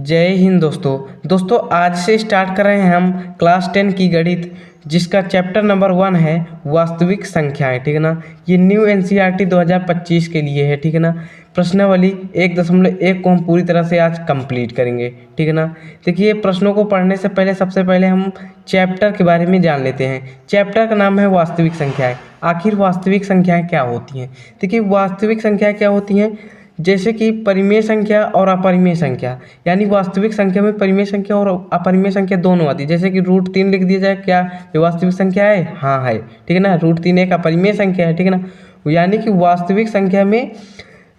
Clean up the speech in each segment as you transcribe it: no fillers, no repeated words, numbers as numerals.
जय हिंद दोस्तों आज से स्टार्ट कर रहे हैं हम क्लास 10 की गणित, जिसका चैप्टर नंबर 1 है वास्तविक संख्याएं। ठीक है ना। ये न्यू एनसीईआरटी 2025 के लिए है। ठीक है ना। प्रश्नावली 1.1 को हम पूरी तरह से आज कंप्लीट करेंगे। ठीक है ना। देखिए, प्रश्नों को पढ़ने से पहले सबसे पहले हम चैप्टर के बारे में जान लेते हैं। चैप्टर का नाम है वास्तविक संख्याएं। आखिर वास्तविक संख्याएं क्या होती हैं? देखिए, वास्तविक संख्याएं क्या होती हैं, जैसे कि परिमेय संख्या और अपरिमेय संख्या। यानी वास्तविक संख्या में परिमेय संख्या और अपरिमेय संख्या दोनों आती है। जैसे कि √3 लिख दिया जाए, क्या ये वास्तविक संख्या है? हाँ है। ठीक है ना। √3 एक अपरिमेय संख्या है। ठीक है ना। यानी कि वास्तविक संख्या में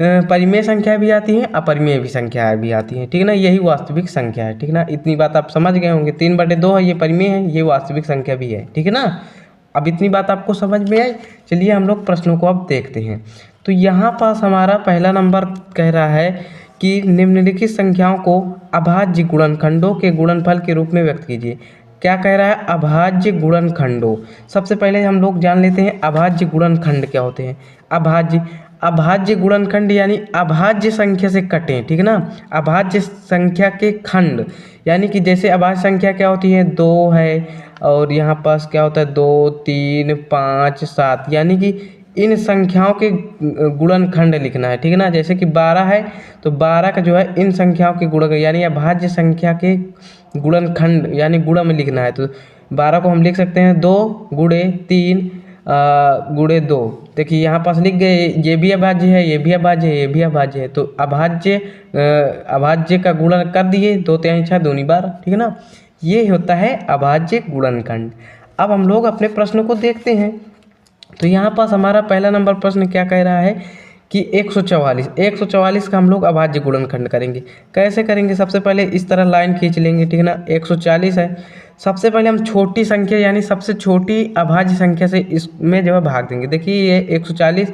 परिमेय संख्या भी आती है, अपरिमेय भी संख्याएं भी आती हैं। ठीक है ना। यही वास्तविक संख्या है। ठीक है ना। इतनी बात आप समझ गए होंगे। 3/2 है, ये परिमेय है, ये वास्तविक संख्या भी है। ठीक है ना। अब इतनी बात आपको समझ में आई। चलिए हम लोग प्रश्नों को अब देखते हैं। तो यहाँ पास हमारा पहला नंबर कह रहा है कि निम्नलिखित संख्याओं को अभाज्य गुणनखंडों के गुणनफल के रूप में व्यक्त कीजिए। क्या कह रहा है? अभाज्य गुणनखंडों। सबसे पहले हम लोग जान लेते हैं अभाज्य गुणनखंड क्या होते हैं। अभाज्य गुणनखंड यानी अभाज्य संख्या से कटें। ठीक है ना। अभाज्य संख्या के खंड, यानी कि जैसे अभाज्य संख्या क्या होती है? 2 है, और यहाँ पास क्या होता है? 2, 3, 5, 7, यानी कि इन संख्याओं के गुणनखंड लिखना है। ठीक है ना। जैसे कि 12 है तो 12 का जो है इन संख्याओं के गुणन, यानी अभाज्य संख्या के गुणनखंड यानी गुणा में लिखना है। तो 12 को हम लिख सकते हैं 2 × 3 × 2। देखिए यहाँ पास लिख गए, ये भी अभाज्य है, ये भी अभाज्य है, ये भी अभाज्य है। तो अभाज्य का गुणन कर दिए, 2 × 6 = 12। ठीक है ना। ये होता है अभाज्य गुणनखंड। अब हम लोग अपने प्रश्न को देखते हैं। तो यहाँ पास हमारा पहला नंबर प्रश्न क्या कह रहा है कि 144 का हम लोग अभाज्य गुणनखंड करेंगे। कैसे करेंगे? सबसे पहले इस तरह लाइन खींच लेंगे। ठीक है ना। 140 है। सबसे पहले हम छोटी संख्या यानी सबसे छोटी अभाज्य संख्या से इसमें जो है भाग देंगे। देखिए ये 140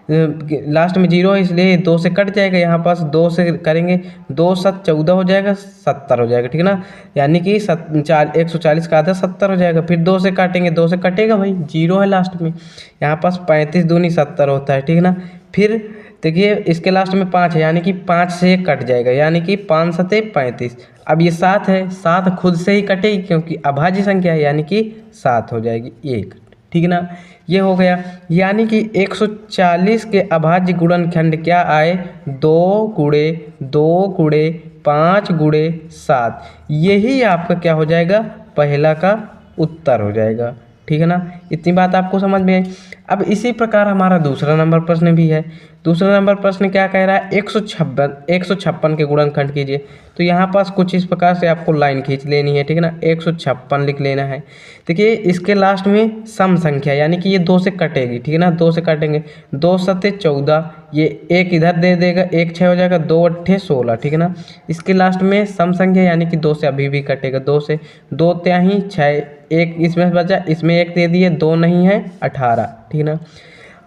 लास्ट में 0 है, इसलिए 2 से कट जाएगा। यहाँ पास 2 से करेंगे, 2 × 7 = 14 हो जाएगा, 70 हो जाएगा। ठीक है ना। यानी कि 140 का आधा 70 हो जाएगा। फिर 2 से काटेंगे, 2 से कटेगा भाई, 0 है लास्ट में। यहाँ पास 35 दूनी 70 होता है। ठीक है ना। फिर देखिए इसके लास्ट में 5 है, यानी कि 5 से कट जाएगा, यानी कि 5 × 7 = 35। अब ये 7 है, 7 खुद से ही कटेगी क्योंकि अभाज्य संख्या है, यानी कि 7 हो जाएगी 1। ठीक है ना। ये हो गया। यानी कि 140 के अभाज्य गुणनखंड क्या आए? 2 × 2 × 5 × 7। यही आपका क्या हो जाएगा? पहला का उत्तर हो जाएगा। ठीक है ना। इतनी बात आपको समझ में आई। अब इसी प्रकार हमारा दूसरा नंबर प्रश्न भी है। दूसरा नंबर प्रश्न क्या कह रहा है? 156 के गुणनखंड कीजिए। तो यहाँ पास कुछ इस प्रकार से आपको लाइन खींच लेनी है। ठीक है ना। 156 लिख लेना है। देखिए इसके लास्ट में सम संख्या, यानी कि ये 2 से कटेगी। ठीक है ना। 2 से काटेंगे, 2 × 7 = 14, ये 1 इधर दे देगा, 1 6 हो जाएगा, 2 × 8 = 16। ठीक है ना। इसके लास्ट में सम संख्या, यानी कि 2 से अभी भी कटेगा, 2 से 2 × 6, 1 इसमें बचा, इसमें 1 दे दिए, 2 नहीं है, 18। ठीक है ना।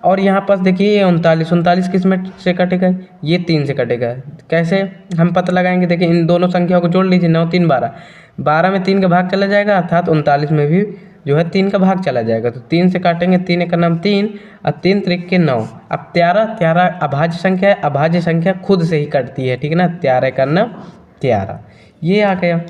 और यहाँ पास देखिए ये 39 किस में से कटेगा? ये 3 से कटेगा। कैसे हम पता लगाएंगे? देखिए इन दोनों संख्याओं को जोड़ लीजिए, 9 × 3 = 12, 12 में 3 का भाग चला जाएगा, अर्थात 39 में भी जो है 3 का भाग चला जाएगा। तो 3 से काटेंगे, 3 × 9 = 3 और 3 × 9। अब 13 अभाज्य संख्या है, अभाज्य संख्या खुद से ही कटती है। ठीक है ना। 13 × 9 = 13, ये आ गया।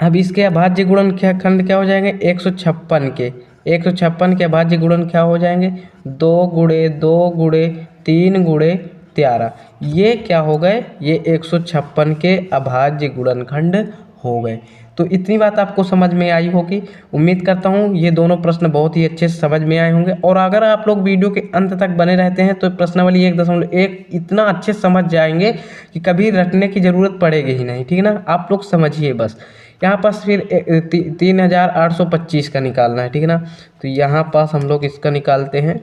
अब इसके अभाज्य गुणनखंड क्या हो जाएंगे? 156 के अभाज्य गुणन क्या हो जाएंगे? 2 × 2 × 3 × 13। ये क्या हो गए? ये 156 के अभाज्य गुणनखंड हो गए। तो इतनी बात आपको समझ में आई होगी। उम्मीद करता हूँ ये दोनों प्रश्न बहुत ही अच्छे से समझ में आए होंगे। और अगर आप लोग वीडियो के अंत तक बने रहते हैं तो प्रश्नावली 1.1 इतना अच्छे से समझ जाएंगे कि कभी रटने की ज़रूरत पड़ेगी ही नहीं। ठीक है ना। आप लोग समझिए बस। यहाँ पास फिर 3825 का निकालना है। ठीक है ना। तो यहाँ पास हम लोग इसका निकालते हैं।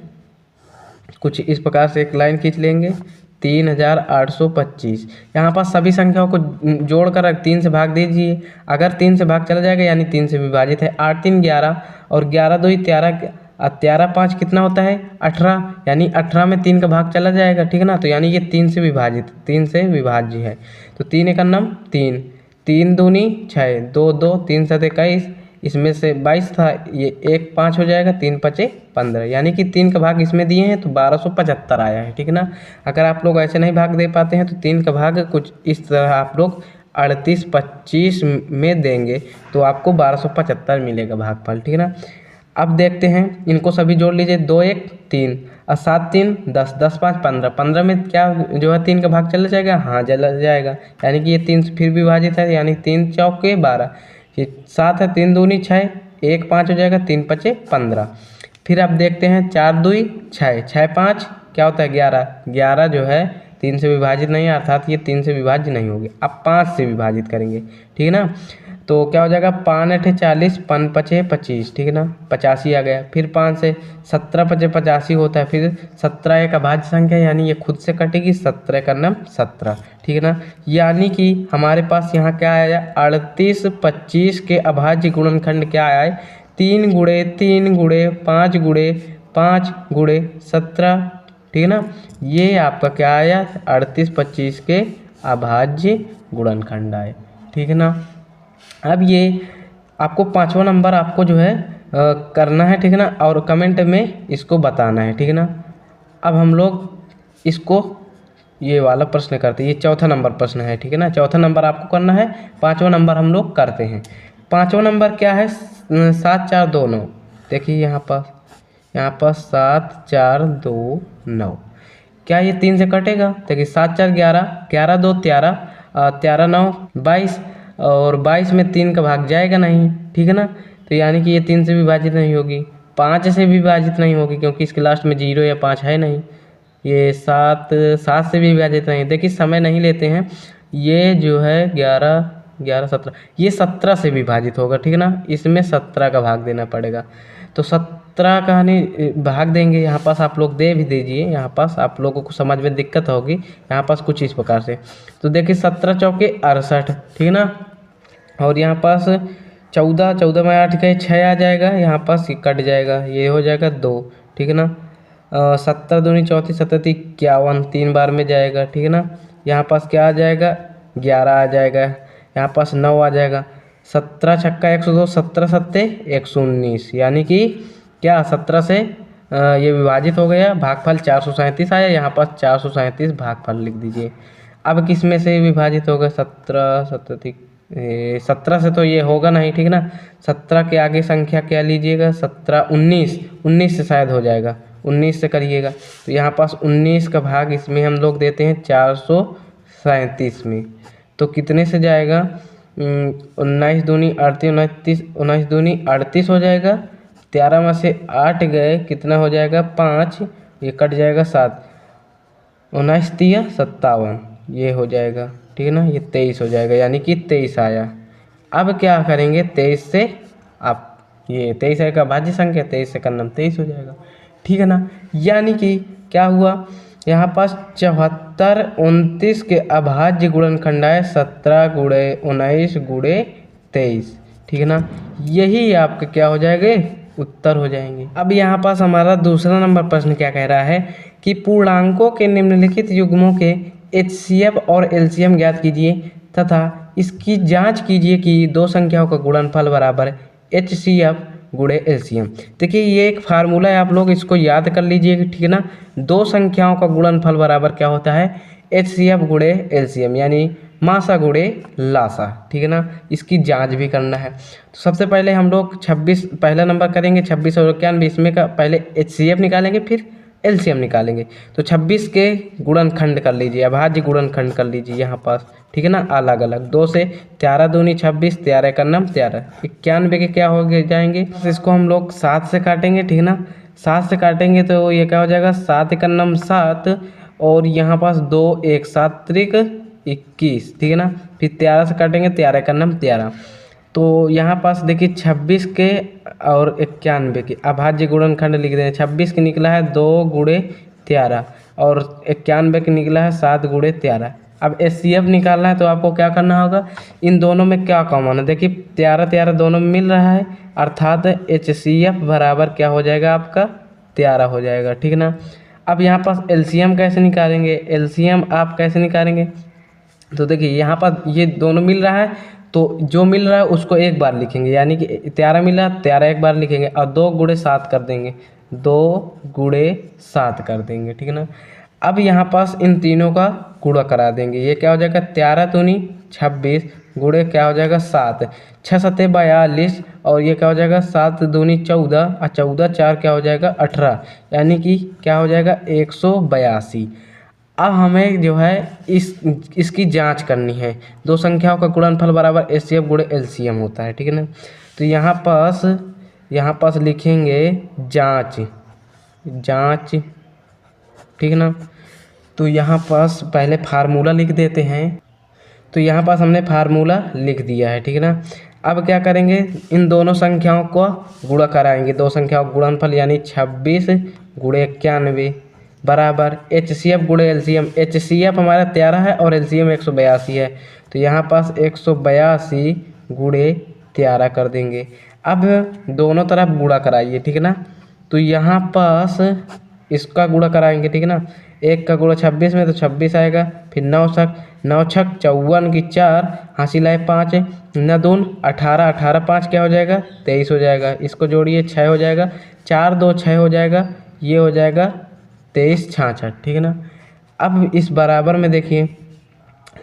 कुछ इस प्रकार से एक लाइन खींच लेंगे, 3825। यहाँ पास सभी संख्याओं को जोड़कर 3 से भाग दीजिए। अगर 3 से भाग चला जाएगा यानी 3 से विभाजित है। 8 × 3 = 11 और 11 × 2 = 13, 13 × 5 कितना होता है? 18, यानी 18 में 3 का भाग चला जाएगा। ठीक है ना। तो यानी ये 3 से विभाजित, 3 से विभाज्य है। तो 3 × 9 = 3, 3 दूनी 6, 2 2, 3 7 21, इसमें से 22 था, ये 1 5 हो जाएगा, 3 5 15, यानी कि 3 का भाग इसमें दिए हैं तो 1275 आया है। ठीक है ना। अगर आप लोग ऐसे नहीं भाग दे पाते हैं तो 3 का भाग कुछ इस तरह आप लोग 38 25 में देंगे तो आपको 1275 मिलेगा भागफल, ठीक है ना। अब देखते हैं इनको सभी जोड़ लीजिए, 2 1 3 और 7 3 10 10 5 15, 15 में क्या जो है 3 का भाग चला जाएगा, हाँ चला जाएगा, यानी कि ये 3 से फिर विभाजित है, यानी 3 चौके 12, ये 7 है, 3 दूनी 6, 1 5 हो जाएगा, 3 5 15। फिर अब देखते हैं 4 2 6 6 5 क्या होता है 11, 11 जो है 3 से विभाजित नहीं है, अर्थात ये 3 से विभाज्य नहीं होगी। अब 5 से विभाजित करेंगे, ठीक है ना, तो क्या हो जाएगा 5 8 40 5 5 25, ठीक है ना, 85 आ गया। फिर 5 से 17 5 85 होता है, फिर 17 एक अभाज्य संख्या यानी ये खुद से कटेगी, 17 का नाम 17, ठीक है ना। यानी कि हमारे पास यहाँ क्या आया 38 25 के अभाज्य गुणनखंड क्या आया है 3 गुणे 3 गुणे 5 गुणे 5 गुणे 17, ठीक है ना। ये आपका क्या आया 38 25 के अभाज्य गुणनखंड आए, ठीक है ना। अब ये आपको 5वां नंबर आपको जो है करना है, ठीक है ना, और कमेंट में इसको बताना है, ठीक है ना। अब हम लोग इसको ये वाला प्रश्न करते हैं, ये चौथा नंबर प्रश्न है, ठीक है ना। चौथा नंबर आपको करना है, 5वां नंबर हम लोग करते हैं। 5वां नंबर क्या है 7 4 2 9, देखिए यहाँ पर 7 4 2 9, क्या ये 3 से कटेगा, देखिए 7 4 11 11 2 13 13 9 22 और 22 में 3 का भाग जाएगा नहीं, ठीक है ना, तो यानी कि ये 3 से विभाजित नहीं होगी, 5 से भी विभाजित नहीं होगी क्योंकि इसके लास्ट में 0 या 5 है नहीं, ये 7 से भी विभाजित नहीं। देखिए समय नहीं लेते हैं, ये जो है 11 11 17 ये 17 से विभाजित होगा, ठीक है ना, इसमें 17 का भाग देना पड़ेगा, तो 17 का भाग देंगे। यहाँ पास आप लोग दे भी दीजिए, यहाँ पास आप लोगों को समझ में दिक्कत होगी, यहाँ पास कुछ इस प्रकार से, तो देखिए 17 चौके 68, ठीक है ना, और यहाँ पास 14 14 में 8 का 6 आ जाएगा, यहाँ पास कट जाएगा, ये हो जाएगा 2, ठीक है ना। 17 दूनी 34 17 51 3 बार में जाएगा, ठीक है ना। यहाँ पास क्या आ जाएगा 11 आ जाएगा, यहाँ पास 9 आ जाएगा, 17 छक्का 102 17 सत्ते 119, यानी कि क्या 17 से ये विभाजित हो गया, भागफल 437 आया, यहाँ पास 437 भागफल लिख दीजिए। अब किस में से विभाजित होगा 17 से तो ये होगा नहीं, ठीक है ना। 17 के आगे संख्या क्या लीजिएगा 17 19 19 से शायद हो जाएगा, 19 से करिएगा, तो यहाँ पास 19 का भाग इसमें हम लोग देते हैं 437 में, तो कितने से जाएगा 19 दूनी 38 19 दूनी 38 हो जाएगा, 13 में से 8 गए कितना हो जाएगा 5, ये कट जाएगा 7, 19 तिया 57, ये हो जाएगा, ठीक है ना, ये 23 हो जाएगा, यानी कि 23 आया। अब क्या करेंगे 23 से आप ये 23 है का भाज्य संख्या, 23 से करना 23 हो जाएगा, ठीक है ना। यानी कि क्या हुआ यहाँ पास 74 29 के अभाज्य गुणनखंड आए 17 गुणे 19 गुणे 23, ठीक है ना। यही आपके क्या हो जाएंगे उत्तर हो जाएंगे। अब यहाँ पास हमारा दूसरा नंबर प्रश्न क्या कह रहा है कि पूर्णांकों के निम्नलिखित युग्मों के HCF और LCM ज्ञात कीजिए तथा इसकी जांच कीजिए कि दो संख्याओं का गुणनफल बराबर HCF गुणे LCM। देखिए ये एक फार्मूला है, आप लोग इसको याद कर लीजिए, ठीक है ना। दो संख्याओं का गुणनफल बराबर क्या होता है HCF गुणे LCM, यानी मासा गुणे लासा, ठीक है ना। इसकी जांच भी करना है, तो सबसे पहले हम लोग 26 पहला नंबर करेंगे, 26 और 91 इसमें का पहले HCF निकालेंगे फिर LCM निकालेंगे। तो 26 के गुणनखंड कर लीजिए, अभाज्य गुणनखंड कर लीजिए यहाँ पास, ठीक है ना, अलग अलग। 2 से 13 दूनी 26 13 का नाम 13, 91 के क्या हो जाएंगे, इसको हम लोग 7 से काटेंगे, ठीक है ना। 7 से काटेंगे तो ये क्या हो जाएगा 7 का नाम 7 और यहाँ पास 2 1 7 त्रिक 21, ठीक है ना। फिर 13 से काटेंगे 13 का नाम 13, तो यहाँ पास देखिए 26 के और 91 के अभाज्य गुणनखंड लिख दें। 26 के निकला है 2 गुणे 13 और 91 के निकला है 7 गुणे 13। अब HCF निकालना है तो आपको क्या करना होगा, इन दोनों में क्या कॉमन है, देखिए 13 13 दोनों में मिल रहा है, अर्थात HCF बराबर क्या हो जाएगा आपका 13 हो जाएगा, ठीक है ना। अब यहाँ पास LCM कैसे निकालेंगे, LCM आप कैसे निकालेंगे, तो देखिए यहाँ पर ये दोनों मिल रहा है तो जो मिल रहा है उसको एक बार लिखेंगे, यानी कि 13 मिला 13 एक बार लिखेंगे और 2 गुणे 7 कर देंगे, 2 गुणे 7 कर देंगे, ठीक है ना। अब यहाँ पास इन तीनों का गुणा करा देंगे। ये क्या हो जाएगा 13 दूनी 26 गुणे क्या हो जाएगा 7, 6 सत्ते 42 और ये क्या हो जाएगा 7 दूनी 14 और 14 4 क्या हो जाएगा 18, यानी कि क्या हो जाएगा 182। अब हमें जो है इसकी जांच करनी है। दो संख्याओं का गुणनफल बराबर एचसीएफ गुणे एलसीएम होता है, ठीक है ना। तो यहाँ पास लिखेंगे जांच, ठीक है ना। तो यहाँ पास पहले फार्मूला लिख देते हैं। तो यहाँ पास हमने फार्मूला लिख दिया है, ठीक है ना। अब क्या करेंगे, इन दोनों संख्याओं को गुणा कराएंगे। दो संख्याओं का गुणनफल यानी 26 गुणे 91 बराबर एचसीएफ गुणे एलसीएम। एचसीएफ हमारा 13 है और एलसीएम 182 है। तो यहाँ पास 182 गुणे 13 कर देंगे। अब दोनों तरफ गुणा कराइए, ठीक है ना। तो यहाँ पास इसका गुणा कराएंगे, ठीक है ना। एक का गुणा 26 में तो 26 आएगा, फिर 9 छक 54 की 4 हासिल आए 5 न दून 18 18 5 क्या हो जाएगा 23 हो जाएगा। इसको जोड़िए 6 हो जाएगा, 4 2 6 हो जाएगा, ये हो जाएगा 23 66, ठीक है ना। अब इस बराबर में देखिए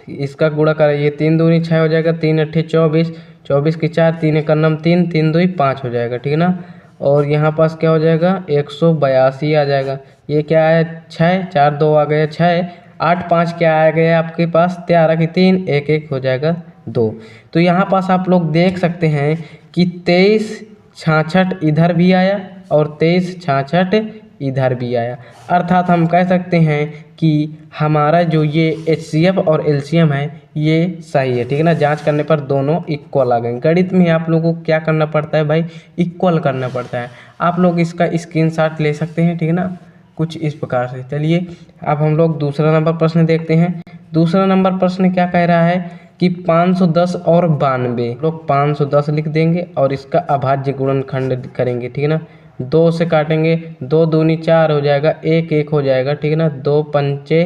इसका गुणा कराइए, 3 दूनी 6 हो जाएगा, 3 अट्ठे 24 24 की 4 3 एक नम 3 3 2 5 हो जाएगा, ठीक है ना। और यहाँ पास क्या हो जाएगा 182 आ जाएगा। ये क्या है 6 4 2 आ गया 6 8 5 क्या आ गया आपके पास 13 की 3 1 1 हो जाएगा 2। तो यहाँ पास आप लोग देख सकते हैं कि 23 66 इधर भी आया और 23 66 इधर भी आया। अर्थात हम कह सकते हैं कि हमारा जो ये एचसीएफ और एलसीएम है ये सही है, ठीक है ना। जांच करने पर दोनों इक्वल आ गए। गणित में आप लोगों को क्या करना पड़ता है भाई, इक्वल करना पड़ता है। आप लोग इसका स्क्रीनशॉट ले सकते हैं, ठीक है ना, कुछ इस प्रकार से। चलिए अब हम लोग दूसरा नंबर प्रश्न देखते हैं। दूसरा नंबर प्रश्न क्या कह रहा है कि 510 और 92 लोग 510 लिख देंगे और इसका अभाज्य गुणनखंड करेंगे, ठीक है ना। 2 से काटेंगे, 2 दूनी 4 हो जाएगा, 1 1 हो जाएगा, ठीक है ना। 2 पंचे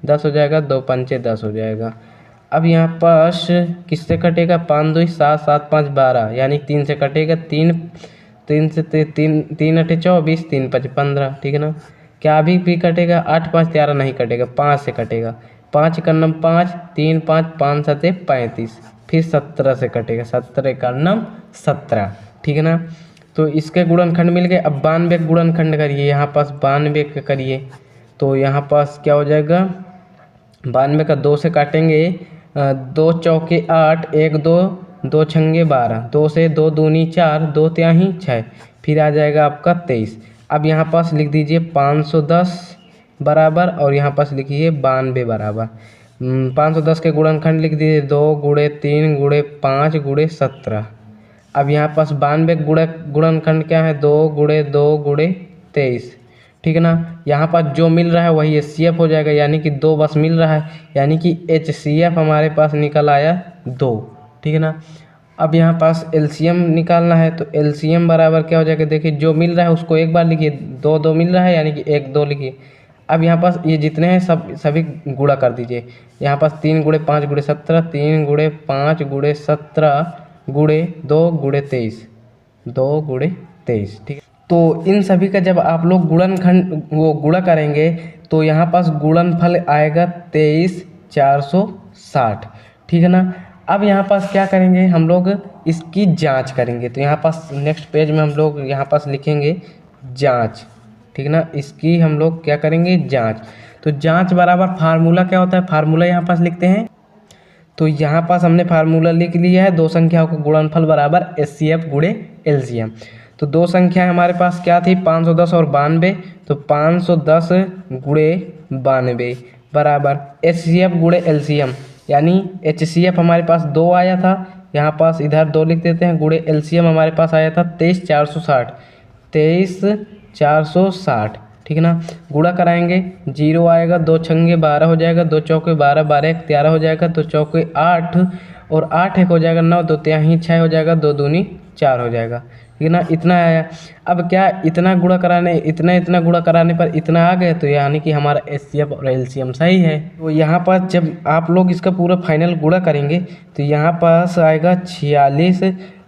10 हो जाएगा, 2 पंचे 10 हो जाएगा। अब यहाँ पास किससे कटेगा 5 2 7 7 5 12 यानी 3 से कटेगा, 3 से 3 अठे 24 3 5 15, ठीक है ना। क्या भी कटेगा 8 5 13 नहीं कटेगा, 5 से कटेगा, 5 का नम 5 3 5 5 7 35, फिर 17 से कटेगा, 17 का नम 17, ठीक है ना। तो इसके गुणनखंड मिल गए। अब 92 गुणनखंड करिए, यहाँ पास 92 करिए। तो यहाँ पास क्या हो जाएगा 92 का 2 से काटेंगे, 2 चौके 8 1 2 2 छंगे 12, 2 से 2 दूनी 4 2 त्याही 6, फिर आ जाएगा आपका 23। अब यहाँ पास लिख दीजिए 510 बराबर और यहाँ पास लिखिए 92 बराबर। 510 के गुणनखंड लिख दीजिए 2 गुणे 3 गुणे 5 गुणे 17। अब यहाँ पास 92 गुणनखंड क्या है 2 गुणे 2 गुणे 23, ठीक है ना। यहाँ पास जो मिल रहा है वही एचसीएफ हो जाएगा, यानी कि 2 बस मिल रहा है, यानी कि एचसीएफ हमारे पास निकल आया 2, ठीक है ना। अब यहाँ पास एलसीएम निकालना है, तो एलसीएम बराबर क्या हो जाएगा, देखिए जो मिल रहा है उसको एक बार लिखिए, 2 2 मिल रहा है यानी कि 1 2 लिखिए। अब यहाँ पास ये जितने हैं सभी गुणा कर दीजिए। यहाँ पास 3 गुणे 5 गुणे 17, 3 गुणे 5 गुणे 17 गुणे 2 गुणे 23, 2 गुणे 23, ठीक है। तो इन सभी का जब आप लोग गुणा करेंगे तो यहाँ पास गुणनफल आएगा 23 460, ठीक है ना। अब यहाँ पास क्या करेंगे हम लोग इसकी जांच करेंगे। तो यहाँ पास नेक्स्ट पेज में हम लोग यहाँ पास लिखेंगे जांच, ठीक है ना। इसकी हम लोग क्या करेंगे जांच। तो जांच बराबर फार्मूला क्या होता है, फार्मूला यहाँ पास लिखते हैं। तो यहाँ पास हमने फार्मूला लिख लिया है, दो संख्याओं का गुणनफल बराबर एचसीएफ गुणे एलसीएम। तो दो संख्याएं हमारे पास क्या थी 510 और 92, तो 510 गुणे 92 बराबर एचसीएफ गुणे एलसीएम, यानी एचसीएफ हमारे पास 2 आया था, यहाँ पास इधर 2 लिख देते हैं, गुणे एलसीएम हमारे पास आया था 23 460, 23 460, ठीक है ना। गुणा कराएंगे, 0 आएगा, 2 छंगे 12 हो जाएगा, 2 चौके 12 12 1 13 हो जाएगा, 2 चौके 8 और 8 1 हो जाएगा 9, 2 त्याही 6 हो जाएगा, 2 दूनी 4 हो जाएगा, ठीक है ना। इतना आया। अब क्या इतना गुणा कराने पर इतना आ गया, तो यानी कि हमारा एचसीएफ और एलसीएम सही है। तो यहाँ पर जब आप लोग इसका पूरा फाइनल गुणा करेंगे तो यहाँ पास आएगा 46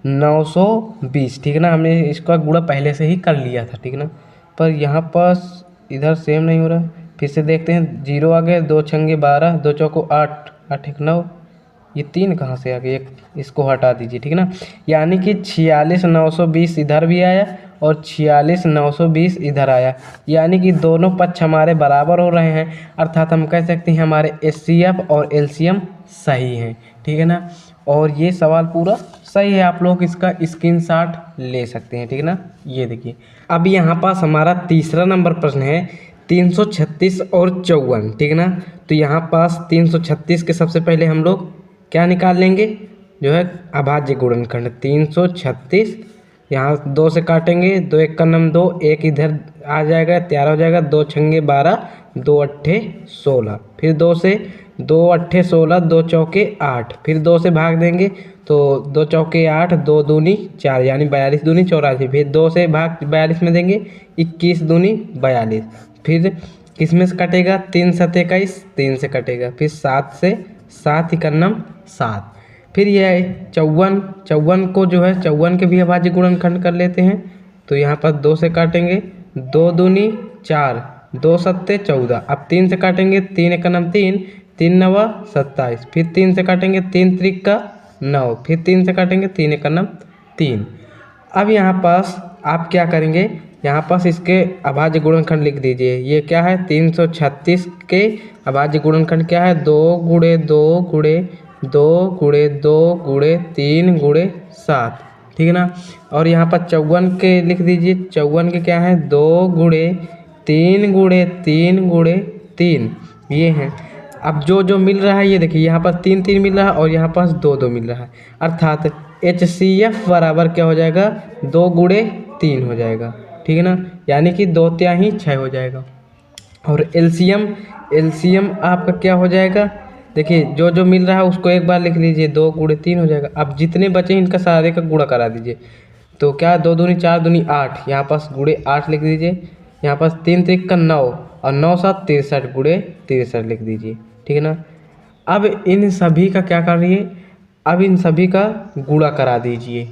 920, ठीक है ना। हमने इसका गुणा पहले से ही कर लिया था, ठीक है ना, पर यहाँ पास इधर सेम नहीं हो रहा, फिर से देखते हैं, 0 आ गया, 2 छंगे 12, 2 चौको 8, 8 एक 9, ये 3 कहाँ से आ गया, एक इसको हटा दीजिए, ठीक है ना। यानी कि 46,920 इधर भी आया और 46,920 इधर आया, यानी कि दोनों पक्ष हमारे बराबर हो रहे हैं, अर्थात हम कह सकते हैं हमारे HCF और LCM सही हैं, ठीक है ना। और ये सवाल पूरा सही है, आप लोग इसका स्क्रीनशॉट ले सकते हैं, ठीक है ना। ये देखिए, अब यहाँ पास हमारा तीसरा नंबर प्रश्न है 336 और 54, ठीक है ना। तो यहाँ पास 336 के सबसे पहले हम लोग क्या निकाल लेंगे, जो है अभाज्य गुणनखंड। 336 यहाँ 2 से काटेंगे, 2 एक का नम 2, एक इधर आ जाएगा, तैयार हो जाएगा, 2 छंगे 12, 2 अट्ठे 16, फिर 2 से 2 अट्ठे 16, 2 चौके 8, फिर 2 से भाग देंगे तो 2 चौके 8, 2 दूनी 4, यानी 42 दूनी 84, फिर 2 से भाग 42 में देंगे, 21 दूनी 42, फिर किस में से कटेगा, 3 7 21, 3 से कटेगा, फिर 7 से 7 इकन्नम 7, फिर यह है 54 को जो है 54 के भी अभाज्य गुणनखंड कर लेते हैं। तो यहाँ पर 2 से काटेंगे, 2 दूनी 4, 2 सत्ते 14, अब 3 से काटेंगे, 3 एकन्नम 3, 3 नवा 27, फिर 3 से काटेंगे, 3 त्रिका 9, फिर 3 से काटेंगे, 3 एकन्नम 3। अब यहाँ पास आप क्या करेंगे, यहाँ पास इसके अभाज्य गुणनखंड लिख दीजिए। ये क्या है, 336 के अभाज्य गुणनखंड क्या है, 2 गुणे 2 गुणे 2 गुणे 2 गुणे 3 गुणे 7, ठीक है ना। और यहाँ पर 54 के लिख दीजिए, 54 के क्या है, 2 गुणे 3 गुणे 3 गुणे 3, ये हैं। अब जो मिल रहा है ये देखिए, यहाँ पर 3 3 मिल रहा है और यहाँ पास 2 2 मिल रहा है, अर्थात HCF बराबर क्या हो जाएगा, 2 गुणे 3 हो जाएगा, ठीक है ना, यानी कि 2 तिहाई 6 हो जाएगा। और LCM आपका क्या हो जाएगा, देखिए जो मिल रहा है उसको एक बार लिख लीजिए, 2 गुणे 3 हो जाएगा। अब जितने बचे इनका सारे का गुणा करा दीजिए, तो क्या 2 दूनी 4 दूनी 8, यहाँ पास गुणे 8 लिख दीजिए, यहाँ पास 3 त्रिक का 9 और 9 7 63 गुणे 63 लिख दीजिए, ठीक है ना। अब इन सभी का क्या करिए, अब इन सभी का गुणा करा दीजिए।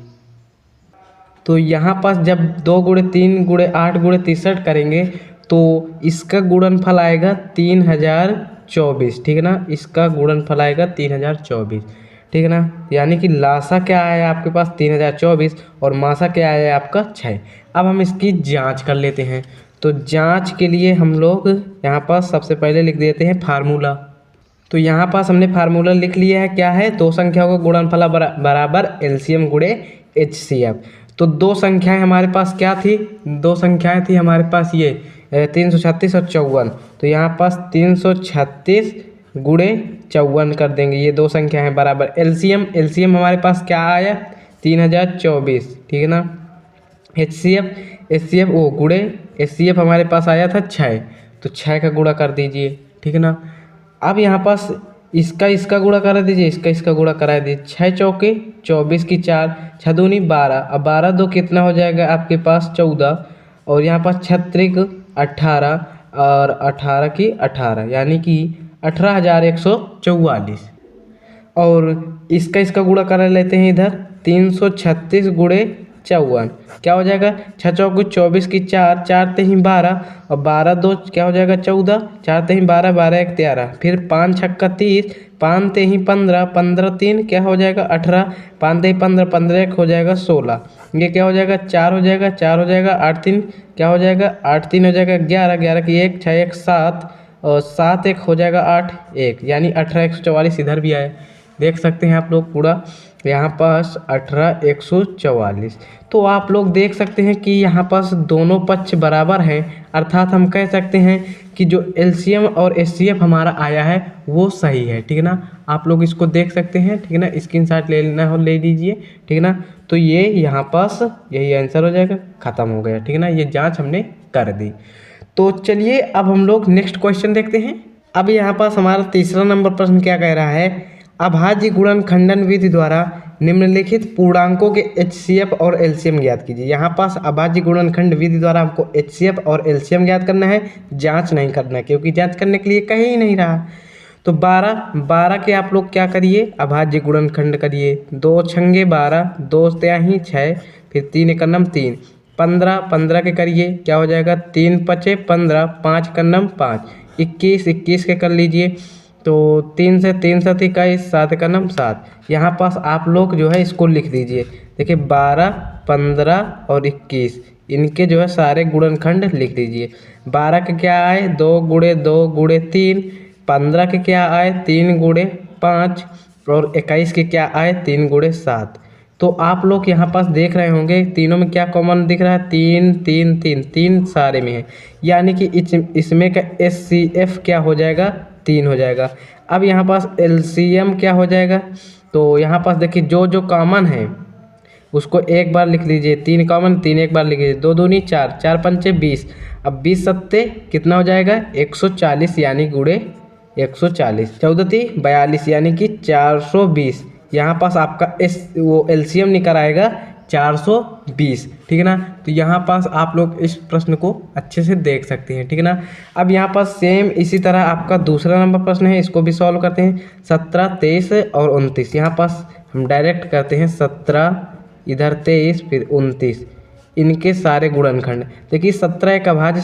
तो यहाँ पास जब 2 गुणे 3 गुणे 8 गुणे 63 करेंगे तो इसका गुणनफल आएगा 3024, ठीक है ना, इसका गुणनफल आएगा 3024, ठीक है ना। यानी कि लासा क्या आया आपके पास 3024 और मासा क्या आया आपका 6। अब हम इसकी जांच कर लेते हैं। तो जांच के लिए हम लोग यहाँ पास सबसे पहले लिख देते हैं फार्मूला। तो यहाँ पास हमने फार्मूला लिख लिया है, क्या है, 2 संख्याओं का गुणनफल बराबर LCM गुणे HCF। तो 2 संख्याएं हमारे पास क्या थी, 2 संख्याएं थी हमारे पास ये 336 और 54। तो यहाँ पास 336 गुणे 54 कर देंगे, ये 2 संख्या हैं बराबर LCM हमारे पास क्या आया 3024, ठीक है ना। HCF वो गुणे HCF हमारे पास आया था 6, तो 6 का गुणा कर दीजिए, ठीक है ना। अब यहाँ पास इसका गुणा करा दीजिए, इसका गुणा करा दीजिए, 6 चौके 24 की 4, 6 दूनी 12, अब 12 दो कितना हो जाएगा आपके पास 14, और यहाँ पास 6 त्रिक 18 और 18 की 18, यानी कि 18,144। और इसका गुणा कर लेते हैं इधर, 336 गुणे 54 क्या हो जाएगा, 6 चौके 24 की 4, 4 तेही 12 और 12 दो क्या हो जाएगा 14, 4 तेही 12, 12 एक 13, फिर 5 छक्का 30, 5 तेही 15, 15 3 क्या हो जाएगा 18, 5 तेही 15, 15 एक हो जाएगा 16, ये क्या हो जाएगा 4 हो जाएगा, 4 हो जाएगा, 8 3 क्या हो जाएगा 8 3 हो जाएगा 11, 11 की 1, 6 1 7 और 7 एक हो जाएगा 8 1, यानी 18,144 इधर भी आए, देख सकते हैं आप लोग पूरा यहाँ पास 18,144। तो आप लोग देख सकते हैं कि यहाँ पास दोनों पक्ष बराबर हैं, अर्थात हम कह सकते हैं कि जो LCM और HCF हमारा आया है वो सही है, ठीक है ना। आप लोग इसको देख सकते हैं, ठीक है ना, स्क्रीनशॉट ले लेना हो ले लीजिए, ठीक है ना। तो ये यहाँ पास यही आंसर हो जाएगा, ख़त्म हो गया, ठीक है ना, ये जाँच हमने कर दी। तो चलिए अब हम लोग नेक्स्ट क्वेश्चन देखते हैं। अब यहाँ पास हमारा तीसरा नंबर प्रश्न क्या कह रहा है, अभाज्य गुणनखंडन विधि द्वारा निम्नलिखित पूर्णांकों के HCF और LCM ज्ञात कीजिए। यहाँ पास अभाज्य गुणनखंड विधि द्वारा हमको HCF और LCM ज्ञात करना है, जांच नहीं करना है, क्योंकि जांच करने के लिए कहीं ही नहीं रहा। तो 12 के आप लोग क्या करिए, अभाज्य गुणनखंड करिए, 2 छंगे 12, 2 तिहाई 6, फिर 3 एकन्नम 3, 15 के करिए क्या हो जाएगा, 3 पचे 15, 5 कन्नम 5, 21, 21 के कर लीजिए, तो 3 से 3 7 21, 7 का नाम 7। यहाँ पास आप लोग जो है इसको लिख दीजिए। देखिए 12, 15 और 21 इनके जो है सारे गुणनखंड लिख दीजिए। 12 के क्या आए 2 गुणे 2 गुणे 3, 15 के क्या आए 3 गुणे 5 और 21 के क्या आए 3 गुणे 7। तो आप लोग यहाँ पास देख रहे होंगे तीनों में क्या कॉमन दिख रहा है, 3 3 3 3 सारे में है, यानी कि इसमें का HCF क्या हो जाएगा 3 हो जाएगा। अब यहाँ पास LCM क्या हो जाएगा, तो यहाँ पास देखिए जो जो कॉमन है उसको एक बार लिख लीजिए, 3 कॉमन 3 एक बार लिख लीजिए, 2 दूनी 4, 4 पंचे 20। अब 20 सत्ते कितना हो जाएगा 140 यानी गुणे 140, 14 × 42 यानी कि 420। यहाँ पास आपका वो LCM निकल आएगा 420, ठीक है ना। तो यहाँ पास आप लोग इस प्रश्न को अच्छे से देख सकते हैं, ठीक है ना। अब यहाँ पास सेम इसी तरह आपका दूसरा नंबर प्रश्न है, इसको भी सॉल्व करते हैं। 17, 23 और 29, यहाँ पास हम डायरेक्ट करते हैं 17, इधर 23 फिर 29, इनके सारे गुणनखंड। देखिए 17 एक अभाज्य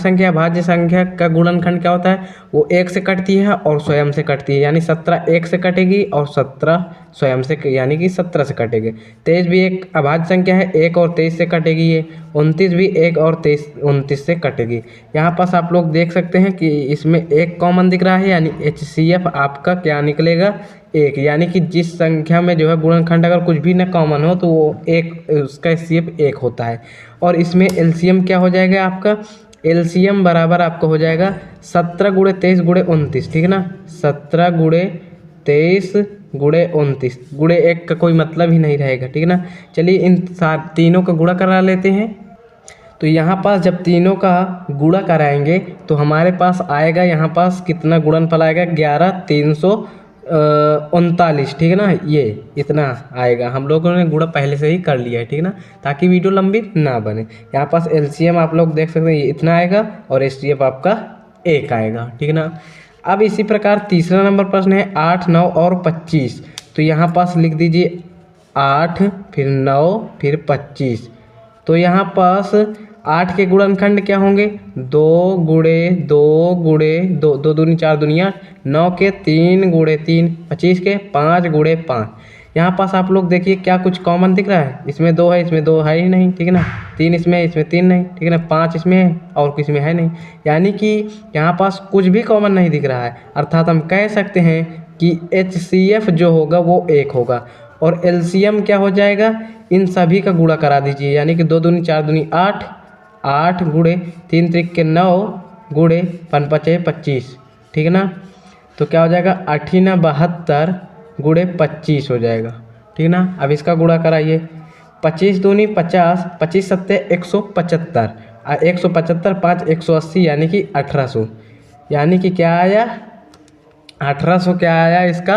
संख्या का गुणनखंड क्या होता है, वो 1 से कटती है और स्वयं से कटती है, यानी 17 1 से कटेगी और 17 स्वयं से यानी कि 17 से कटेगी। 23 भी एक अभाज्य संख्या है, 1 और 23 से कटेगी ये। 29 भी 1 और 29 से कटेगी। यहाँ पास आप लोग देख सकते हैं कि इसमें एक कॉमन दिख रहा है, यानी HCF आपका क्या निकलेगा 1, यानी कि जिस संख्या में जो है गुणनखंड अगर कुछ भी ना कॉमन हो तो वो एक उसका HCF 1 होता है। और इसमें LCM क्या हो जाएगा आपका, LCM बराबर आपका हो जाएगा 17 गुणे 23 गुणे 29, ठीक है ना। 17 गुणे 23 गुणे 29, गुणे 1 का कोई मतलब ही नहीं रहेगा, ठीक है ना। चलिए इन तीनों का गुणा करा लेते हैं। तो यहाँ पास जब तीनों का गुणा कराएंगे तो हमारे पास आएगा यहाँ पास कितना गुणनफल आएगा 11,339, ठीक है ना। ये इतना आएगा, हम लोगों ने गुणा पहले से ही कर लिया है, ठीक है ना, ताकि वीडियो लंबी ना बने। यहाँ पास LCM आप लोग देख सकते हैं ये इतना आएगा और HCF आपका 1 आएगा, ठीक है ना। अब इसी प्रकार तीसरा नंबर प्रश्न है 8, 9 और 25। तो यहाँ पास लिख दीजिए 8 फिर 9 फिर 25। तो यहाँ पास 8 के गुणनखंड क्या होंगे 2 गुणे 2 गुणे 2, 2 दूनी 4 दुनिया 9 के 3 गुणे 3, 25 के 5 गुणे 5। यहाँ पास आप लोग देखिए क्या कुछ कॉमन दिख रहा है, इसमें 2 है, इसमें 2 है ही नहीं, ठीक है ना। 3 इसमें है, इसमें 3 नहीं, ठीक है ना। 5 इसमें है और किसी में है नहीं, यानी कि यहाँ पास कुछ भी कॉमन नहीं दिख रहा है। अर्थात हम कह सकते हैं कि HCF जो होगा वो 1 होगा। और LCM क्या हो जाएगा, इन सभी का गुणा करा दीजिए, यानी कि 2 दूनी 4 दूनी 8, 8 गुणे 3 त्रिक के 9 गुणे 5 5 25, ठीक है ना। तो क्या हो जाएगा 8 × 72 गुणे 25 हो जाएगा, ठीक है ना। अब इसका गुणा कराइए, 25 दूनी 50, 25 सत्ते 175, 175 5 180 यानी कि 1800, यानी कि क्या आया 1800 क्या आया इसका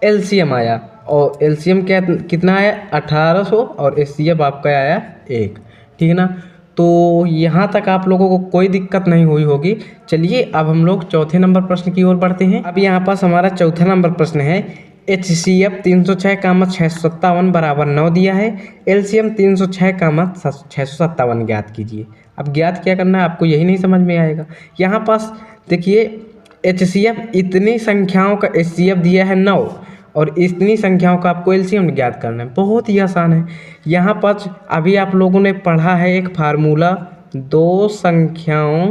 LCM आया। और LCM क्या कितना आया 1800 और HCF आपका आया 1, ठीक है ना। तो यहाँ तक आप लोगों को कोई दिक्कत नहीं हुई होगी। चलिए अब हम लोग चौथे नंबर प्रश्न की ओर बढ़ते हैं। अब यहाँ पास हमारा चौथा नंबर प्रश्न है HCF 306 कामत 657 बराबर 9 दिया है। LCM 306 कामत 657 ज्ञात कीजिए। अब ज्ञात क्या करना है आपको यही नहीं समझ में आएगा। यहाँ पास देखिए HCF इतनी संख्याओं का HCF दिया है 9 और इतनी संख्याओं का आपको LCM ज्ञात करना है, बहुत ही आसान है। यहाँ पर अभी आप लोगों ने पढ़ा है एक फार्मूला, 2 संख्याओं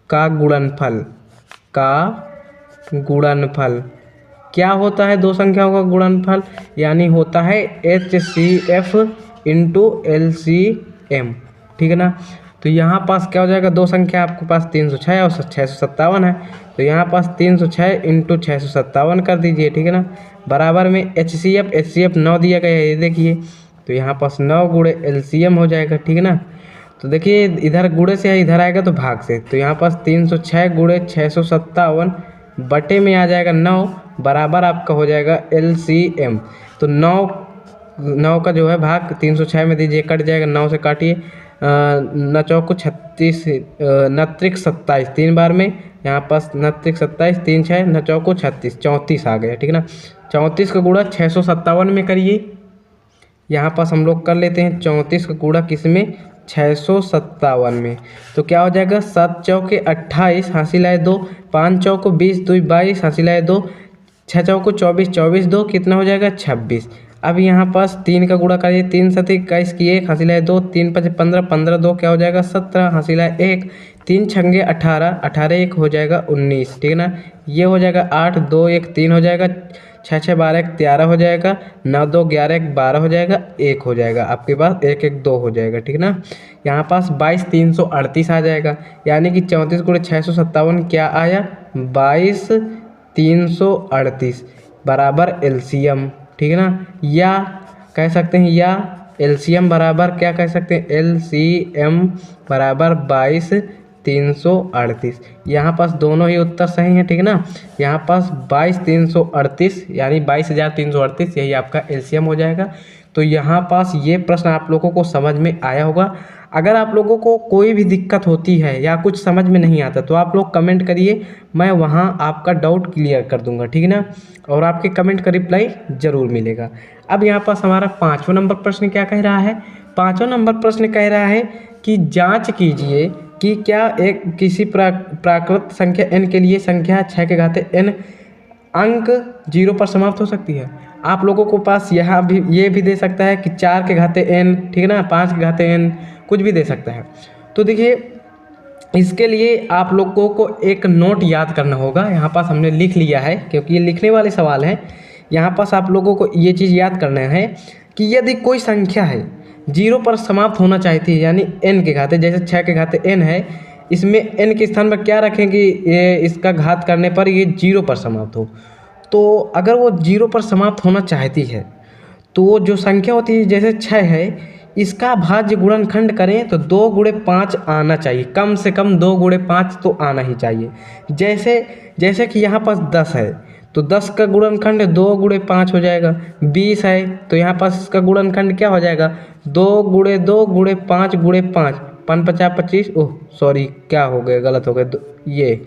का गुणनफल क्या होता है, 2 संख्याओं का गुणनफल यानी होता है HCF × LCM, ठीक है ना। तो यहाँ पास क्या हो जाएगा, 2 संख्या आपके पास 306 और 657 है, तो यहाँ पास 306 × 657 कर दीजिए, ठीक है ना। बराबर में HCF 9 दिया गया है, ये देखिए, तो यहाँ पास 9 गुणे LCM हो जाएगा, ठीक है ना। तो देखिए इधर गुणे से है, इधर आएगा तो भाग से, तो यहाँ पास 306 गुणे 657 बटे में आ जाएगा 9 बराबर आपका हो जाएगा LCM। तो 9 का जो है भाग 306 में दीजिए, कट जाएगा, 9 से काटिए, 9 चौको 36, 9 त्रिक 27 3 बार में, यहाँ पास 9 त्रिक 27 3 6 9 चौको 36 34 आ गया, ठीक है ना। 34 का गुणा 657 में करिए, यहाँ पास हम लोग कर लेते हैं 34 का गुणा किस में 657 में। तो क्या हो जाएगा 7 चौके 28 हासिल आए 2, 5 चौको 20 2 22 हासिल आए 2, 6 चौको 24 24 2 कितना हो जाएगा 26। अब यहाँ पास 3 का गुणा करिए, 3 7 21 की 1 हासिल आए 2, 3 5 15 15 2 क्या हो जाएगा 17 हासिल आए 1, 3 छंगे 18 18 1 हो जाएगा 19, ठीक है ना। ये हो जाएगा 8 2 1 3 हो जाएगा, 6 6 12 1 13 हो जाएगा, 9 2 11 1 12 हो जाएगा, 1 हो जाएगा आपके पास, 1 1 2 हो जाएगा, ठीक ना। यहाँ पास 22 338 आ जाएगा, यानी कि 34 गुणे 657 क्या आया 22 338 बराबर एलसीएम, ठीक है ना। या कह सकते हैं या एलसीएम बराबर क्या कह सकते हैं, एलसीएम बराबर 22 338। यहाँ पास दोनों ही उत्तर सही हैं, ठीक है ना। यहाँ पास 22 338 यानी 22,338 यही आपका एलसीएम हो जाएगा। तो यहाँ पास ये प्रश्न आप लोगों को समझ में आया होगा। अगर आप लोगों को कोई भी दिक्कत होती है या कुछ समझ में नहीं आता तो आप लोग कमेंट करिए, मैं वहाँ आपका डाउट क्लियर कर दूंगा, ठीक है ना। और आपके कमेंट का रिप्लाई ज़रूर मिलेगा। अब यहाँ पास हमारा 5वां नंबर प्रश्न क्या कह रहा है, 5वां नंबर प्रश्न कह रहा है कि जांच कीजिए कि क्या एक किसी प्राकृत संख्या n के लिए संख्या 6 के घाते n अंक 0 पर समाप्त हो सकती है। आप लोगों को पास यहाँ भी ये भी दे सकता है कि 4 के घाते n, ठीक है ना, 5 के घाते n, कुछ भी दे सकता है। तो देखिए इसके लिए आप लोगों को एक नोट याद करना होगा, यहाँ पास हमने लिख लिया है क्योंकि ये लिखने वाले सवाल हैं। यहाँ पास आप लोगों को ये चीज़ याद करना है कि यदि कोई संख्या है 0 पर समाप्त होना चाहती है, यानी n के घाते, जैसे 6 के घाते n है, इसमें n के स्थान पर क्या रखेंगे, ये इसका घात करने पर ये 0 पर समाप्त हो। तो अगर वो 0 पर समाप्त होना चाहती है तो वो जो संख्या होती है जैसे 6 है, इसका भाज्य गुणनखंड करें तो 2 गुणे 5 आना चाहिए, कम से कम 2 गुणे 5 तो आना ही चाहिए। जैसे कि यहाँ पास 10 है तो 10 का गुणनखंड 2 गुणे 5 हो जाएगा। 20 है तो यहाँ पास इसका गुणनखंड क्या हो जाएगा 2 गुणे 2 गुणे 5 गुणे 5, 5 50 25, ओह सॉरी क्या हो गया, गलत हो गया, ये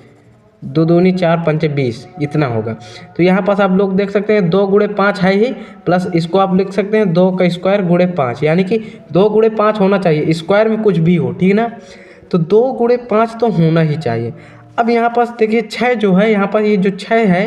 2 दूनी 4 पंचे 20 इतना होगा। तो यहाँ पास आप लोग देख सकते हैं 2 गुणे 5 है ही, प्लस इसको आप लिख सकते हैं 2 का स्क्वायर गुणे 5, यानी कि 2 गुणे 5 होना चाहिए, स्क्वायर में कुछ भी हो, ठीक ना। तो 2 गुणे 5 तो होना ही चाहिए। अब यहाँ पास देखिए 6 जो है, यहाँ पर ये जो 6 है,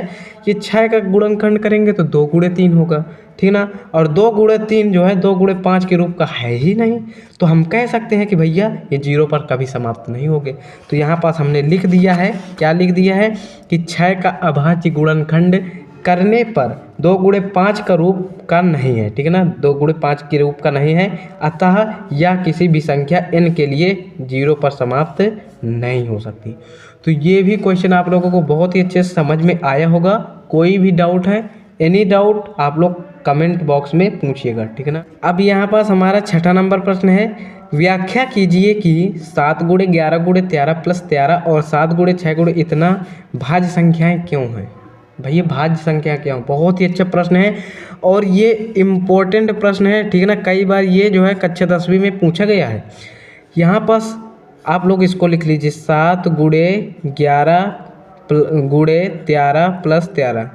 ये 6 का गुणनखंड करेंगे तो 2 गुणे 3 होगा, ठीक ना। और 2 गुणे 3 जो है 2 गुणे 5 के रूप का है ही नहीं, तो हम कह सकते हैं कि भैया ये 0 पर कभी समाप्त नहीं होंगे। तो यहाँ पास हमने लिख दिया है, क्या लिख दिया है कि 6 का अभाज्य गुणनखंड करने पर 2 गुणे 5 का रूप का नहीं है, ठीक है ना, 2 गुणे 5 के रूप का नहीं है, अतः यह किसी भी संख्या n के लिए 0 पर समाप्त नहीं हो सकती। तो ये भी क्वेश्चन आप लोगों को बहुत ही अच्छे से समझ में आया होगा। कोई भी डाउट है, एनी डाउट आप लोग कमेंट बॉक्स में पूछिएगा, ठीक है ना। अब यहाँ पास हमारा 6ठा नंबर प्रश्न है, व्याख्या कीजिए कि 7 गुणे 11 गुणे 13 प्लस 13 और 7 गुणे 6 गुणे इतना भाज्य संख्याएं क्यों हैं। भैया भाज्य संख्या क्यों, बहुत ही अच्छा प्रश्न है और ये इम्पोर्टेंट प्रश्न है, ठीक है ना। कई बार ये जो है कक्षा 10वीं में पूछा गया है। यहाँ पास आप लोग इसको लिख लीजिए, 7 गुणे 11 गुणे 13 प्लस 13।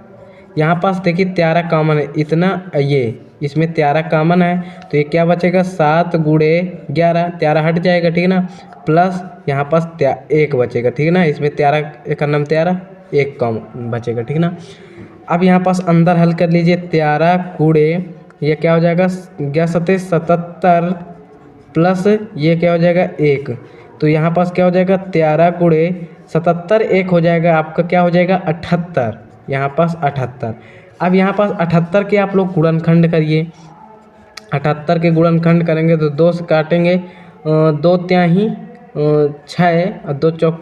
यहाँ पास देखिए 13 कॉमन है, इतना ये इसमें 13 कॉमन है तो ये क्या बचेगा 7 गुणे 11, 13 हट जाएगा, ठीक है ना, प्लस यहाँ पास 1 बचेगा, ठीक है ना। इसमें 13 का नाम 13, 1 कम बचेगा, ठीक है ना। अब यहाँ पास अंदर हल कर लीजिए, 13 गुणे ये क्या हो जाएगा 77 प्लस ये क्या हो जाएगा 1, तो यहाँ पास क्या हो जाएगा 13 गुणे 77 1 हो जाएगा आपका, क्या हो जाएगा 78, यहाँ पास 78। अब यहाँ पास 78 के आप लोग गुणनखंड करिए, 78 के गुणनखंड करेंगे तो 2 से काटेंगे, 2 त्याही 6 और 2 चौक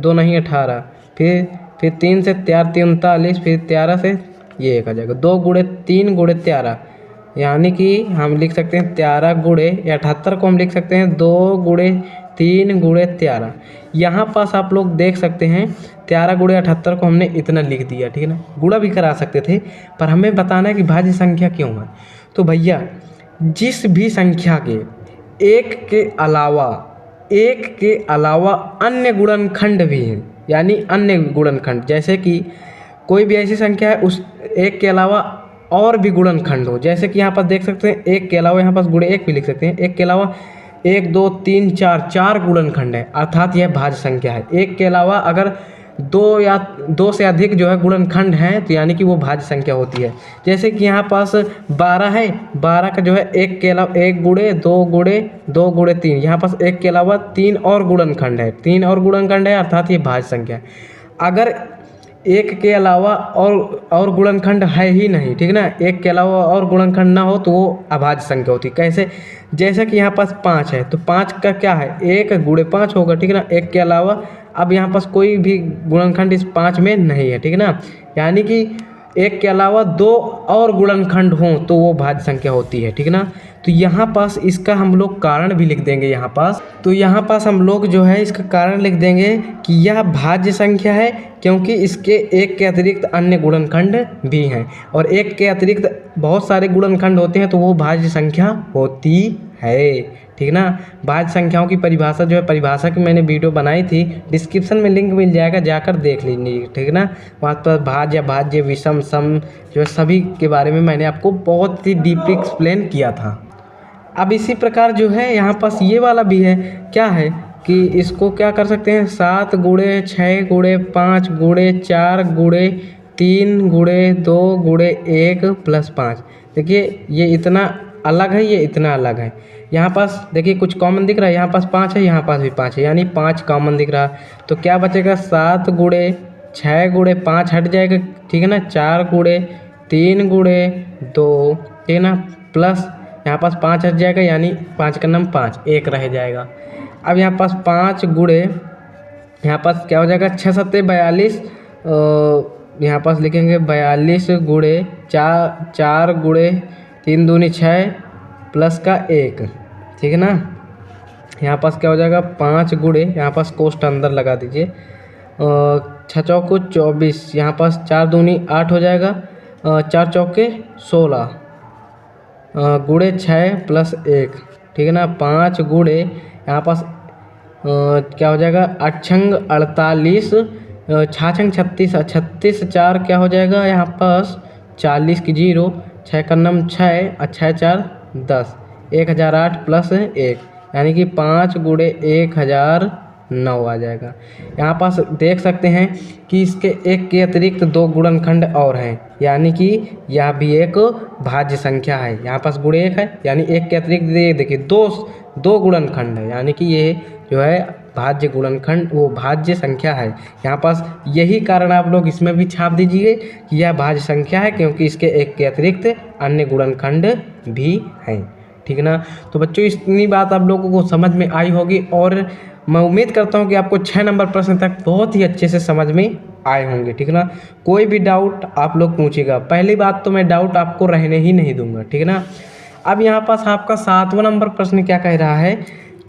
2 नहीं 18, फिर 3 से 4 39, फिर 13 से ये 1 आ जाएगा, 2 गुणे 3 गुणे 13, यानी कि हम लिख सकते हैं 13 गुणे 78 को हम लिख सकते हैं 2 गुणे 3 गुणे 13। यहाँ पास आप लोग देख सकते हैं 13 गुणे 78 को हमने इतना लिख दिया, ठीक है ना। गुणा भी करा सकते थे पर हमें बताना है कि भाज्य संख्या क्यों है। तो भैया जिस भी संख्या के एक के अलावा अन्य गुणनखंड भी हैं, यानी अन्य गुणनखंड, जैसे कि कोई भी ऐसी संख्या है उस एक के अलावा और भी गुणनखंड हो, जैसे कि यहाँ पर देख सकते हैं 1 के अलावा यहाँ पास गुणे 1 भी लिख सकते हैं, 1 के अलावा 1 2 3 4 4 गुणनखंड है, अर्थात यह भाज्य संख्या है। एक के अलावा अगर 2 या 2 से अधिक जो है गुणनखंड हैं तो यानी कि वो भाज्य संख्या होती है। जैसे कि यहाँ पास 12 है, 12 का जो है 1 के अलावा 1 गुणे 2 गुणे 2 गुणे 3, यहाँ पास 1 के अलावा 3 और गुणनखंड है, 3 और गुणनखंड है, अर्थात ये भाज्य संख्या है। अगर 1 के अलावा और गुणनखंड है ही नहीं, ठीक ना, 1 के अलावा और गुणनखंड ना हो तो वो अभाज्य संख्या होती है। कैसे? जैसे कि यहाँ पास 5 है तो 5 का क्या है, 1 गुणे 5 होगा, ठीक ना, 1 के अलावा। अब यहाँ पास कोई भी गुणनखंड इस 5 में नहीं है, ठीक ना, यानी कि 1 के अलावा 2 और गुणनखंड हों तो वो भाज्य संख्या होती है, ठीक ना। तो यहाँ पास इसका हम लोग कारण भी लिख देंगे यहाँ पास। तो यहाँ पास हम लोग जो है इसका कारण लिख देंगे कि यह भाज्य संख्या है क्योंकि इसके 1 के अतिरिक्त अन्य गुणनखंड भी हैं, और 1 के अतिरिक्त बहुत सारे गुणनखंड होते हैं तो वो भाज्य संख्या होती है, ठीक ना। भाज्य संख्याओं की परिभाषा जो है, परिभाषा की मैंने वीडियो बनाई थी, डिस्क्रिप्शन में लिंक मिल जाएगा, जाकर देख लीजिए, ठीक ना। वहाँ पर भाज्य, भाज्य, विषम, सम जो है सभी के बारे में मैंने आपको बहुत ही डीपली एक्सप्लेन किया था। अब इसी प्रकार जो है यहाँ पास ये वाला भी है, क्या है कि इसको क्या कर सकते हैं, 7 गुणे 6 गुणे 5 गुणे 4 गुणे 3 गुणे 2 गुणे 1 प्लस 5। देखिए ये इतना अलग है, ये इतना अलग है। यहाँ पास देखिए कुछ कॉमन दिख रहा है, यहाँ पास 5 है, यहाँ पास भी 5 है, यानी 5 कॉमन दिख रहा। तो क्या बचेगा, 7 गुणे 6 गुणे 5 हट जाएगा, ठीक है ना, 4 गुणे 3 गुणे 2, ठीक है ना, प्लस यहाँ पास 5 हट जाएगा, यानी 5 का नाम 5, 1 रह जाएगा। अब यहाँ पास 5 गुणे, यहाँ पास क्या हो जाएगा, 6 7 42, यहाँ पास लिखेंगे 42 गुणे 4 गुणे 3 दूनी 6 प्लस का 1, ठीक है ना। यहाँ पास क्या हो जाएगा, 5 गुणे, यहाँ पास कोष्ठ अंदर लगा दीजिए, 6 चौको 24, यहाँ पास 4 दूनी 8 हो जाएगा, 4 चौके 16 गुणे 6 प्लस 1, ठीक है ना, 5 गुणे, यहाँ पास क्या हो जाएगा, 8 छंग 48, 6 छंग 36, 36 4 क्या हो जाएगा, यहाँ पास 40 की 0, 6 का नम 6, 6 4 10, 1008 प्लस 1, यानी कि 5 गुणे 1009 आ जाएगा। यहाँ पास देख सकते हैं कि इसके 1 के अतिरिक्त 2 गुणनखंड और हैं, यानी कि यह भी एक भाज्य संख्या है। यहाँ पास गुणे 1 है, यानी 1 के अतिरिक्त देखिए 2 गुणनखंड है, यानी कि ये जो है भाज्य गुणनखंड, वो भाज्य संख्या है। यहाँ पास यही कारण आप लोग इसमें भी छाप दीजिए कि यह भाज्य संख्या है क्योंकि इसके 1 के अतिरिक्त अन्य गुणनखंड भी हैं, ठीक है ना। तो बच्चों इतनी बात आप लोगों को समझ में आई होगी, और मैं उम्मीद करता हूँ कि आपको 6 नंबर प्रश्न तक बहुत ही अच्छे से समझ में आए होंगे, ठीक है ना। कोई भी डाउट आप लोग पूछिएगा, पहली बात तो मैं डाउट आपको रहने ही नहीं दूंगा, ठीक है ना। अब यहाँ पास आपका 7वां नंबर प्रश्न क्या कह रहा है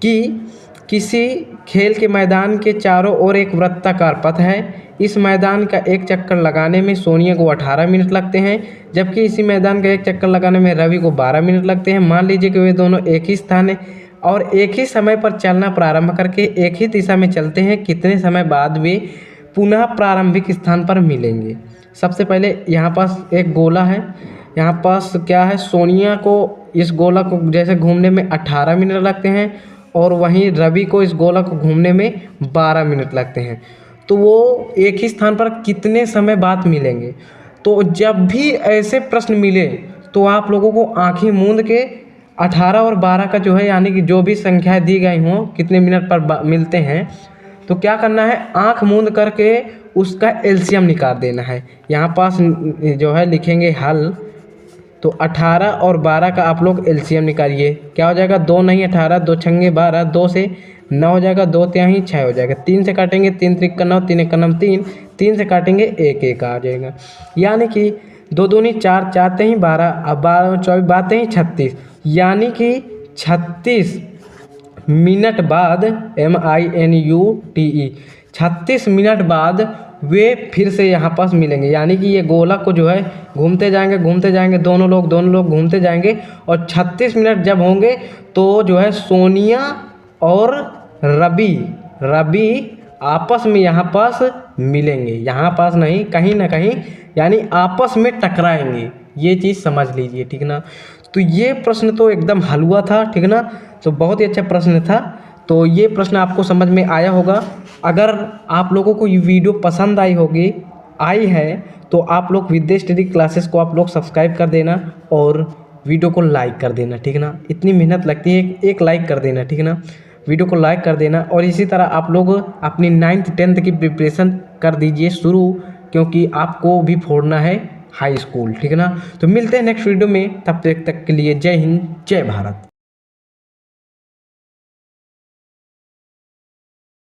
कि किसी खेल के मैदान के चारों ओर एक वृत्ताकार पथ है, इस मैदान का एक चक्कर लगाने में सोनिया को 18 मिनट लगते हैं, जबकि इसी मैदान का एक चक्कर लगाने में रवि को 12 मिनट लगते हैं। मान लीजिए कि वे दोनों एक ही स्थान है और एक ही समय पर चलना प्रारंभ करके एक ही दिशा में चलते हैं, कितने समय बाद वे पुनः प्रारंभिक स्थान पर मिलेंगे। सबसे पहले यहाँ पास एक गोला है, यहाँ पास क्या है, सोनिया को इस गोला को जैसे घूमने में 18 मिनट लगते हैं और वहीं रवि को इस गोला को घूमने में 12 मिनट लगते हैं। तो वो एक ही स्थान पर कितने समय बाद मिलेंगे। तो जब भी ऐसे प्रश्न मिले तो आप लोगों को आंखें मूंद के 18 और 12 का जो है, यानी कि जो भी संख्याएं दी गई हों कितने मिनट पर मिलते हैं, तो क्या करना है, आंख मूंद करके उसका एलसीएम निकाल देना है। यहाँ पास जो है लिखेंगे हल, तो 18 और 12 का आप लोग एलसीएम निकालिए। क्या हो जाएगा, 2 नहीं 18, 2 छंगे 12, 2 से 9 हो जाएगा, 2 तिहाई 6 हो जाएगा, 3 से काटेंगे 3 त्रिक का 9, 3 एक का 9 3, 3 से काटेंगे 1 1 आ जाएगा, यानी कि 2 दूनी 4, 4 ते ही 12, अब 12 24 बातें ही 36, यानी कि 36 मिनट बाद MINUTE 36 मिनट बाद वे फिर से यहाँ पास मिलेंगे। यानी कि ये गोलक को जो है घूमते जाएंगे दोनों लोग घूमते जाएंगे, और 36 मिनट जब होंगे तो जो है सोनिया और रवि आपस में यहाँ पास मिलेंगे, यहाँ पास नहीं कहीं ना कहीं, यानी आपस में टकराएंगे। ये चीज़ समझ लीजिए, ठीक ना। तो ये प्रश्न तो एकदम हलवा था, ठीक है ना। तो बहुत ही अच्छा प्रश्न था। तो ये प्रश्न आपको समझ में आया होगा। अगर आप लोगों को ये वीडियो पसंद आई है तो आप लोग विद्या स्टडी क्लासेस को आप लोग सब्सक्राइब कर देना और वीडियो को लाइक कर देना, ठीक है ना। इतनी मेहनत लगती है, एक लाइक कर देना, ठीक है ना। वीडियो को लाइक कर देना और इसी तरह आप लोग अपनी 9th 10th की प्रिपरेशन कर दीजिए शुरू, क्योंकि आपको भी फोड़ना है हाई स्कूल, ठीक है ना। तो मिलते हैं नेक्स्ट वीडियो में, तब तक के लिए जय हिंद जय भारत।